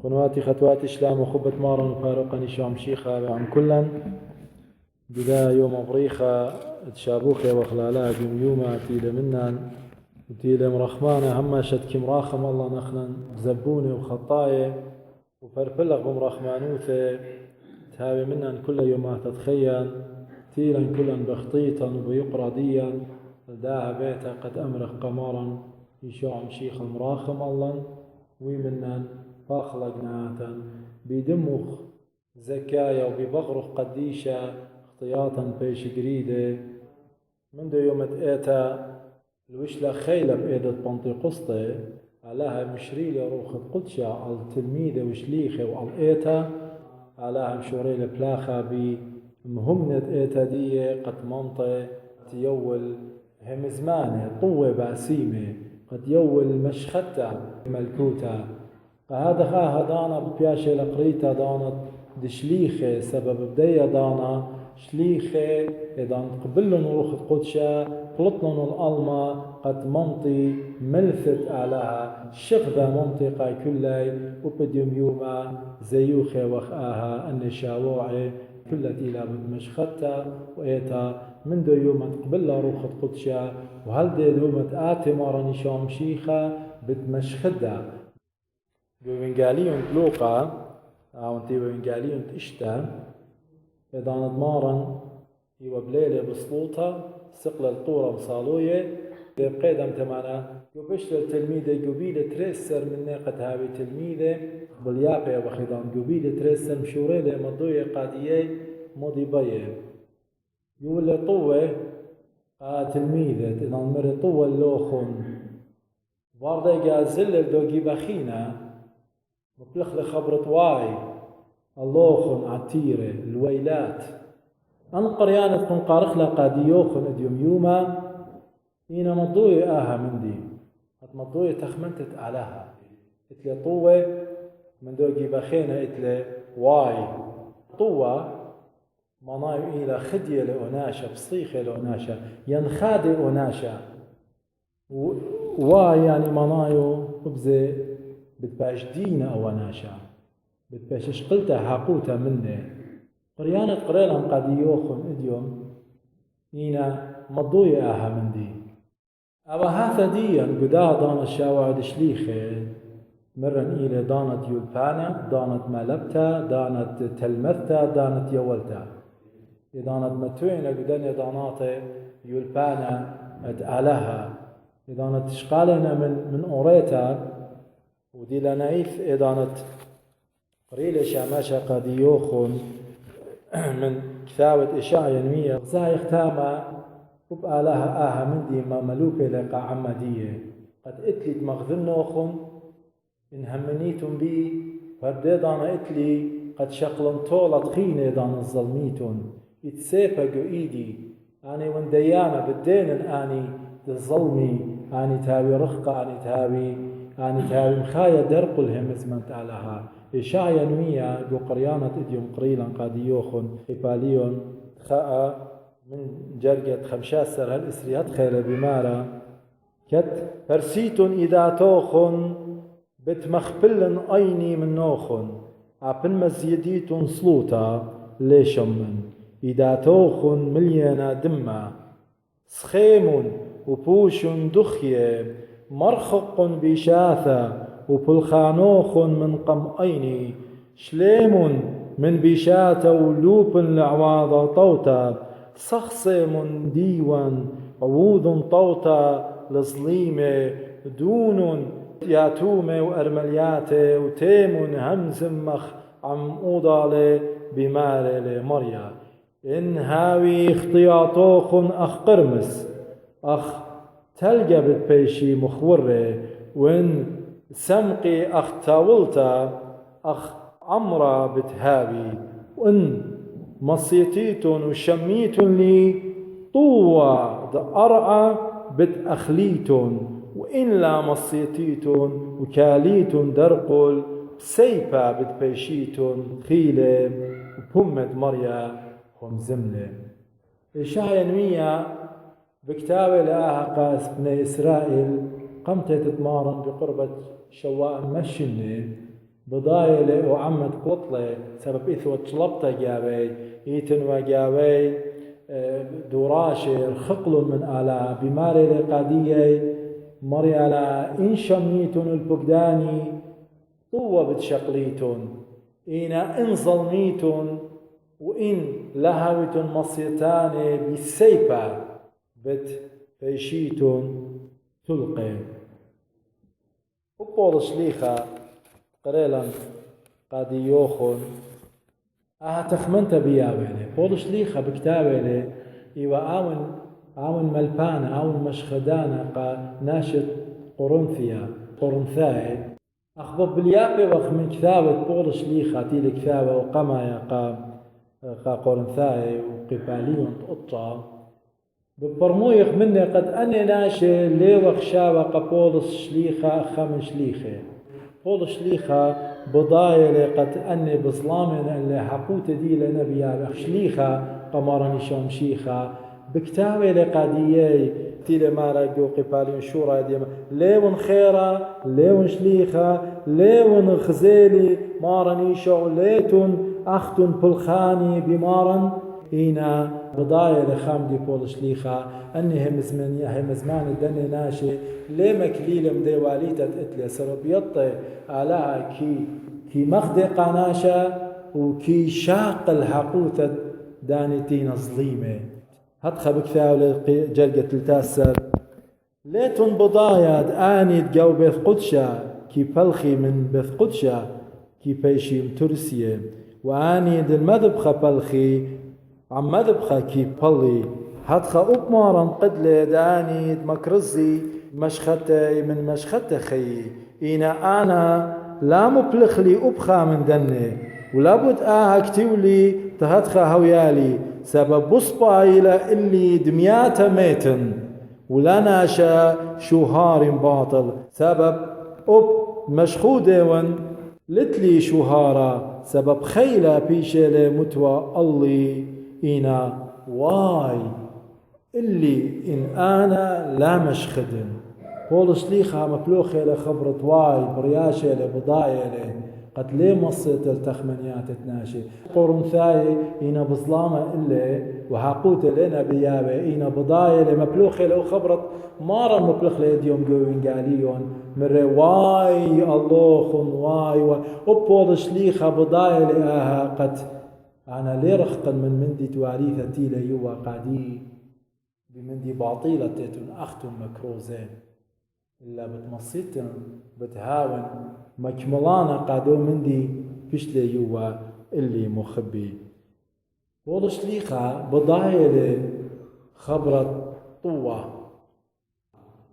خنواتي خطوات إسلام وخبة مارن وفارقني شام شيخة عن كلا بدا يوم بريخة تشابوخي وخلالا يوما تيل منان وتيل مرخمانة هما شتك مراخم الله نخنا زبوني وخطايا وفرفلغ بمرخمانوثة تهاوي منان كل يوم تتخيل تيلا كلا بخطيطا وبيقرضيا داها بيتا قد أمرخ قمارا يشوع شيخ مراخم الله ويمنان فاخلقناتا بدمخ زكايا وببغرخ قديشة اختياطا بيش قريدة منذ يوم تأتى الوشلة خيلة بإيدة بنطيقسطة علاها مشريلة روخ قدشة على التلميذة وشليخة وعلى إيتا علاها مشوريلة بلاخة بمهمنة إيتا دي قد منطة تيول هم زمانة طوة باسيمة قد يول مشختة ملكوتة فهذا خاها دانا ببياشة لقريتا دانت دشليخة سبب بداية دانا شليخة إذا قبلن روخ قدشة قلطلن الألمة قد منطي ملثت علىها شغذة منطقة كلها وبديم يوما زيوخة وخاها النشاوعي كلها إلى بدمشختها وإيتا منذ يوم قبل روخ قدشة وهل دي يوم آتي مارا نشام شيخة بتمشخدها بوينجاليون تلوقا أو انتي بوينجاليون تشتا إذا نضمارا يو بليلة بسلوطة سقل الطورة مصالوية بقيدم تمانا يوبشت التلميذة يوبيلة تريسر من ناقة هاوي تلميذة باليابة وخيدان يوبيلة تريسر مشوريلة مضوية قادية مضيبية يولي طوة تلميذة إذا نمر طوة اللوخون واردة يقازل الدوغي بخينة مبلخ خبرة واي اللوخن عتيرة الويلات أنا قريانة تكون قارخلة قاديوخن اديوم يوما إينا مضوية مندي هات مضوية تخمنتت علىها اتلي طوة من دوغي بخينة اتلي واي طوة منايو إلى خدية لأناشا بصيخة لأناشا ينخادي أناشا واي يعني منايو ببزي بتباش دينا أو أناشا بتباش شقلتها حاقوتها مني قريانة قريلهم قاديوخن اديوم إينا مضوية مندي أبا هاثا ديا قدا دانت شاوعد شليخة مرن إلى دانت يولبانا دانت مالبتا دانت تلمثتا دانت يولتا دانت متوينة قدان دانات يولبانا أدعالها دانت تشقالنا من أوريتا ودي لنايف دانت قريلة شاماشا قاديوخن من كثاوة إشاع ينمية زايخ تاما وبقى لها مندي ما ملوكة لقا عمدية قد اتلي مغذنوخن إن همنيتم بي فبدي دانا اتلي قد شقلن طولة تخينة دانا الظلميتون يتسيبقوا إيدي أني وان ديانا بدين أني الظلمي أني تاوي رخقة أني تاوي مخايا درقل همزمنت علىها إشاع ينمية جو قريانة اديوم قريلا قاديوخن إباليون خاء من جرجة خمشاسر هالإسريات خير بمارا كت فرسيتون إذا توخن بتمخبلن أيني من نوخن عبن مزيديتون صلوتا ليشمن إذا توخن مليانا دمّا سخيم وبوش دخية مرخق بشاثة وبلخانوخ من قمأيني شليم من بشاة ولوب لعواض طوتا صخصم ديوان عووذ طوتا لظليمة دون ياتومة وأرملياتة وتيم همز مخ عم أوضالة بمالة مريا إن هاوي اختياطوخ أخ قرمس أخ تلقى بتبيشي مخورة وإن سمقي أخ تاولتا أخ عمرا بتهاوي وإن مصيتيتون وشميتون لي طوة أرعى بتأخليتون وإن لا مصيتيتون وكاليتون درقل سيبا بتبيشيتون خيلة وبمد مريا ومزملة إشاع ينمية بكتابة لآها قاس بني إسرائيل قمت تتمارن بقربة شواء مشنة بضايل وعمد قطلة سبب إثوة طلبتا جابي إيتن وجابي دوراشر خقل من آلا بماري لقادية مري على إن شميتن البقداني طوة بتشقليتن إن ظلميتن وإن لهوتن مصيتان بالسيبة بتفيشيتن تلقي وقول شليخة قريلا قد يوخن تخمنت بيابيني قول شليخة بكتابيني إيوا آون ملبانا آون مشخدانا قا ناشط قرنثاي أخبر باليابي وخ من كتابة قول شليخة تيلي كتابة وقمايا قا قرنثاي وقباليون تقطع ببرمويخ مني قد أني ناشي ليوخ شابة قبولس شليخة خمن شليخة قول شليخة بضايلة قد أني بظلامن اللي حقوت دي لنبيا شليخة قمرني شمشيخة بكتابة لقادية تيلي مارا جو قبالين شورا ديما ليون خيرا ليون شليخة ليون خزيلي مارني شو ليتون أختن بلخاني بمارن إينا بضايل خامدي بول شليخة أني هم زمان الدني ناشي ليه مكليل مدي واليتا تقتلي سرب يطي آلاها كي مخدي قناشة وكي شاق الحقوتة دانتين ظليمة هدخل بكثاو جرقة التاسر ليتن بضايد آني تقو بيث قدشة كي بلخي من بيث قدشة كي بيشي مترسية وآني دل مذبخة بلخي عم مذبخة كي بلي هدخل أبمارا قدلي داني مكرزي مشختي من مشختي خي إينا أنا لا مبلخلي أبخى من دني ولابد كتولي تهدخى هويالي سبب بصبعي لإلي دمياتا ميتن ولا ناشا شهار باطل سبب مشخودة لتلي شهارا سبب خيلة بيشيلة متوى الله إينا واي اللي إن أنا لا مشخدن قول شليخة مبلوخة لخبرة واي برياشة لبضاية قد ليه مصيت التخمنيات تناشي قرنثاي إينا بظلامة إلا وحقوت لنا بيابة إينا بضاية مبلوخة لو خبرة مارا مبلوخ ليديوم جوين قاليون مرة واي الله خن واي وقول شليخة بضاية لآها قد أنا ليه رخقا من مندي تواريثة تيلا يوا قادي بمندي باطيلة تيتون أختم مكروزين إلا بتمصيتن بتهاون مكملانا قادو مندي بشلي يوا اللي مخبي وضو شليخة بضايلة خبرة طوة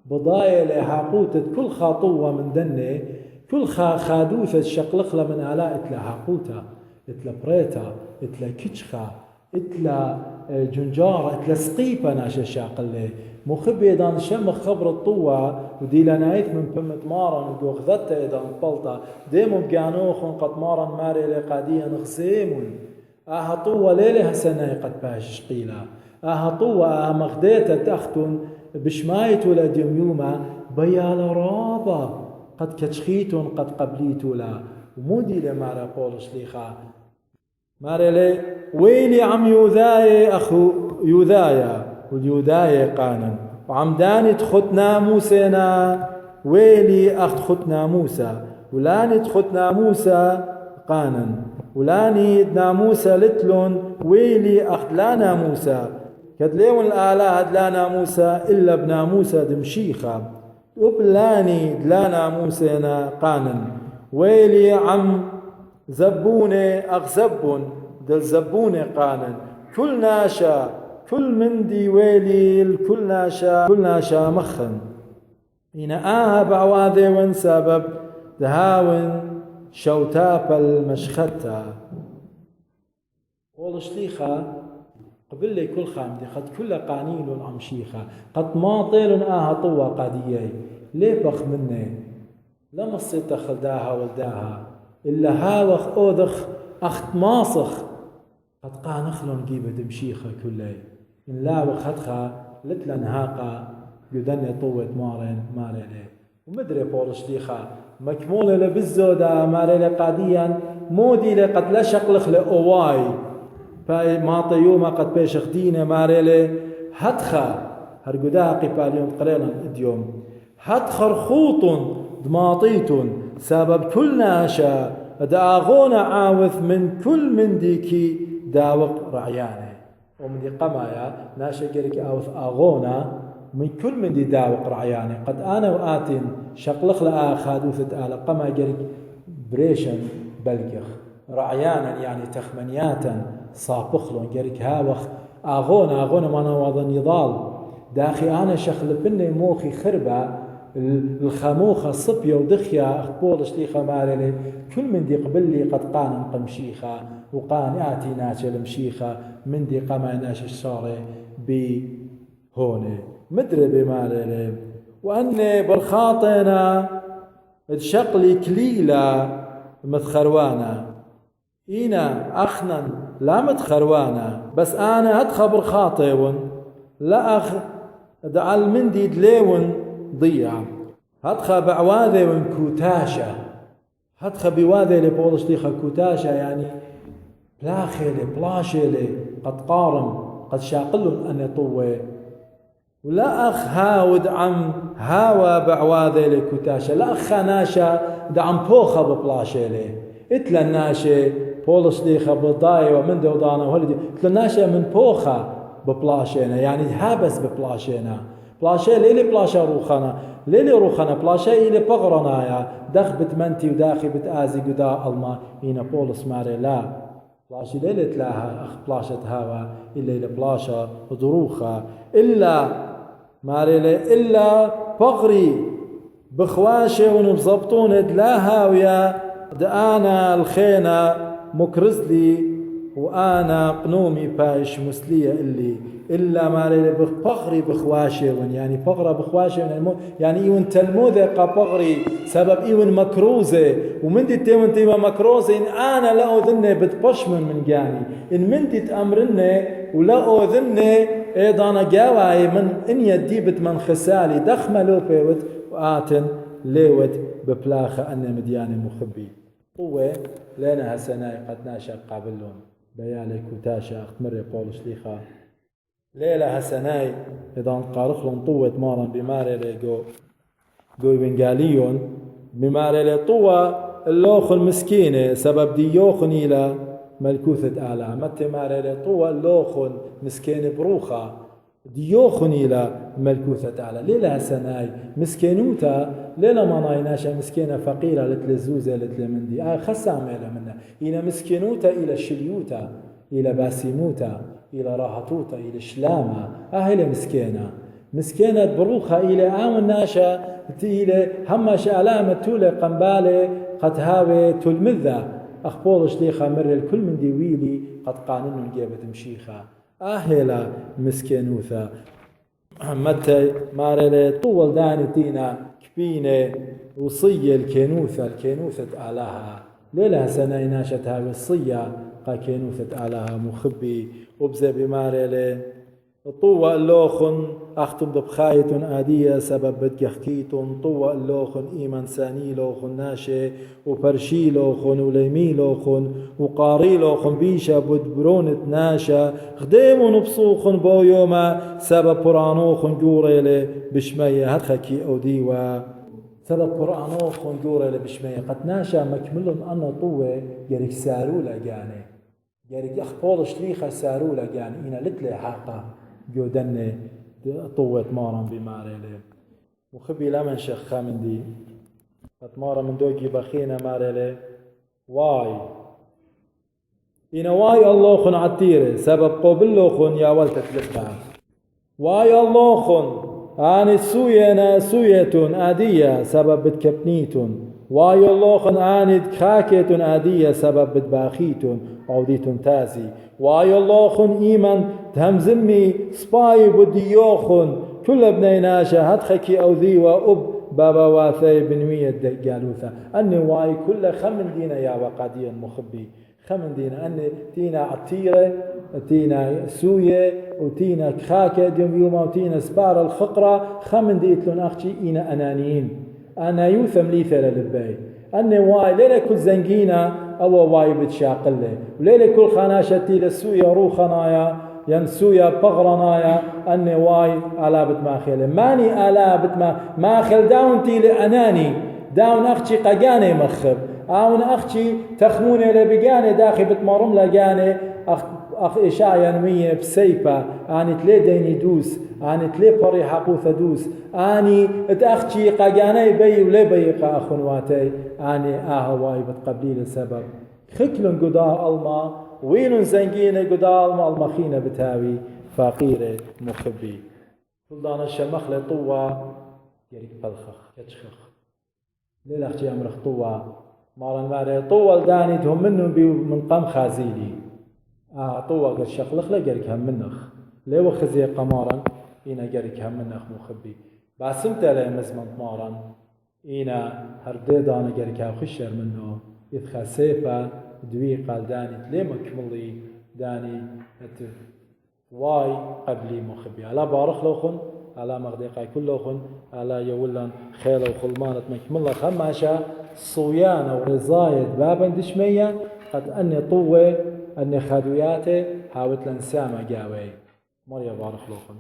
بضايلة حاقوتة كل خاطوة من دنة كل خادوثة شقلقلة من آلاء اتلا حاقوتة اتلا بريتا اتلا كتشخة اتلا جنجارة اتلا سقيبة ناشا شاقلة مخبي إذا شم خبر الطوة ودي لنايت من بمت مارن وغذت إذا بلطة ديمو بقانوخن قد مارن ماري لقاديا نخسيمون طوة ليلة سنة قد باش شقيلة طوة مخديتة تختن بشمايت ولا ديوما بيال رابا قد كتشخيتون قد قبليتو لا ومودي لمارا قول شليخة ماري لي ويلي عم يوذاي أخو يوذايا واليوداية قانا وعمداني تخت ناموسنا ويلي أخت خت ناموسا ولاني تخت ناموسا قانا ولاني ناموسا لتلون ويلي أخت لا ناموسا كدليون الآلات لا ناموسا إلا بناموسا دمشيخا وبلاني دلا ناموسنا قانا ويلي عم زبوني أغزبون دل زبوني قانا كل ناشا كل مندي ويلي الكل ناشا مخن إنا بعواذي وين سبب دهاون شوتاب المشختا قول شليخة قبل لي كل خامدي قد كل قانين عم شيخة قد ما طيل طوة قادية ليه بخ مني لما الصيت خلداها ولداها إلا هاوخ أوذخ أخت ماصخ قد قانخلون جيبة دمشيخة كلي إن لا وخدخة لتلا نهاقة يدني طوة مارين ومدري بول شليخة مكمولة لبزودا ماري لقاديا مودي لقد لا شقلخ لأواي باي ماطي يوما قد بيش خدينة ماري لي هدخا هرقدا قباليون قريلا اديوم هدخر خوط دماطيت سبب كل ناشا داغون عاوث من كل من ديكي داوق رعيانه ومن دي قمايا ناشا قريك عاوث اغونا من كل من دي داوق رعيانه قد انا واتن شقلخ لآخاد وثد آل قما قريك بريشن بلقخ رعيانا يعني تخمنياتا صابخلون قريك هاوخ اغونا ما نواض نضال داخي انا شخل بني موخي خربه الخموخة صبية ودخيا أخبول شليخة مارلي كل من دي قبل لي قد قان قمشيخة وقان آتي ناشا المشيخة من دي قما ناشا الشاري بي هوني مدري بمارلي وأني برخاطنا تشقلي كليلة متخروانا إينا أخنا لا متخروانا بس أنا أدخل برخاطيون لا أخ دعال من دي دليون ضيع هدخل بعواذي من كوتاشة هدخل بواذي لبولش ديخا كوتاشة يعني بلاخيلي بلاشيلي قد قارم قد شاقلن أن يطوي ولا أخ هاود عم هاوى بعواذي لكوتاشة لا أخ ناشا دعم بوخة ببلاشيلي اتلا الناشي بولش ديخا بضاي ومن دودانا وهلدي اتلا الناشا من بوخة ببلاشينا يعني هابس ببلاشينا بلاشي ليلي بلاشا روخنا ليلي روخنا بلاشي إلي بغرنايا دخ بتمنتي وداخي بتآزي قدا الما إينا بولس ماري لا بلاشي ليلي تلاها أخ بلاشة هوا إلي بلاشا ضروخة إلا ماري لي إلا بغري بخواشي ونبزبطون دلاها ويا دانا الخينة مكرزلي وأنا قنومي بايش مسلية اللي إلا ما بغري بخواشي يعني بغرة بخواشي يعني إيون تلموذة بغري سبب إيون مكروزة ومن دي تيون تيما مكروزة إن أنا لا أذني بتبشمن من جاني إن من دي تأمرني ولا أذني إيضانا جاواي من إن يدي بتمن خسالي دخمة لو بيوت وآتن ليوت ببلاخة أن مدياني مخبي قوة لنا هسناي قد ناشا قابلهم بيالي كوتاشا أختمر بولش ليخا ليلة هسناي إذا قارخلن طوة مارا بماري لي جو بنغاليون بماري لي طوة اللوخن مسكينة سبب دي يوخن إلى ملكوثة آلا متى ماري لي طوة اللوخن مسكينة بروخة دي يوخن إلى ملكوثة آلا ليلة هسناي مسكينوتا ليلة ما نايناشا مسكينة فقيرة لتلزوزة لتلمندي خسام إلى منها إلى مسكينوتا إلى شليوتا إلى باسيموتا إلى راحتوتا إلى شلامة أهل مسكينة بروخة إلى آمن ناشا إلى همش علامة تولى قنبالة قد هاوي تلمذة أخبولش لي خامر الكل من ديويلي قد قانون جيبة مشيخة أهل مسكينوثا متى مارلي طول داني تينا كبينة وصية الكينوثة آلاها ليلة سنة ناشت هاوي الصية قا كينوثة آلاها مخبي وبزي بمارلي طوة اللوخن أختم ببخاية آدية سبب بدقحكيتن طوة اللوخن إيمان ساني لوخن ناشي وبرشي لوخن وليمي لوخن وقاري لوخن بيشا بدبرونت ناشا خديمون بصوخن بو يوما سبب برانوخن جوريلي بشمية هدخكي أو ديوا سبب برانوخن جوريلي بشمية قد ناشا مكملن أنا طوة يريك سارولا جاني يريك أخبول شليخة سارولا جاني إنا لتلي حاقة جودن طوة مارا بماريلي وخبي لمن شيخ خامندي قد مارا من دوجي بخينا ماريلي واي إنا واي الله خن عتيري سبب قبل خن يا ولتت لبها واي الله خن أنا سوية آدية سبب بتكبنيتون واي الله خن أنا خاكية آدية سبب بتباخيتون عوديتون تازي واي الله خن إيمان تهمزمي سباي بدي يوخن كل ابني ناشا هدخكي أو ذي وأب بابا واثي بنوية جالوثا أني واي كل خمن دينا يا وقاديا مخبي خمن دينا أني تينا عطيرة تينا سوية وتينا كخاكة ديوم يوما وتينا سبار الخقرة خمن ديتلون أختي إينا أنانيين أنا يوثم ليثة للبي أني واي ليلة كل زنقينة أو واي بتشاقله وليلة كل خاناشتي للسوية روخنايا ينسويا بغرنايا أني واي آلابت ما خيل ماني آلابت ما خيل داونتي لأناني داون أختي قجاني مخب أون أختي تخموني لبجاني داخل بتمرم لجاني أخ إشاعة نمية بسيبة أني تلي ديني دوس أني تلي بري حقوث دوس أني اتأختي قجاني بي ولي بيقى أخواتي أني واي بتقبلي لسبب خكلن قداء الما وين زنقينة قداء الما المخينة بتاوي فقيرة مخبي فلدان الشمخ لطوة يريك بلخخ يتشخخ ليلة أختي أمرخ طوة مارن ماري طوة لداني تهم منهم من قام خازيلي طوة قد شخلخ لقرك هم منخ ليو خزي قمارا إنا قرك هم منخ مخبي باسمت لي مزمن مارن إنا هرديدانا قرك هاو خشر منه إذ خسيفة دوي قال داني تلي مكملي داني واي قبلي مخبي على بارخ لوخن على مغدقاي كلوخن على يولن خيل وخلمانة مكملة خماشة صويانة ورزايد بابا دشمية قد أني طوة أني خادوياتي حاولت لنسامة جاوي مريا بارخ لوخن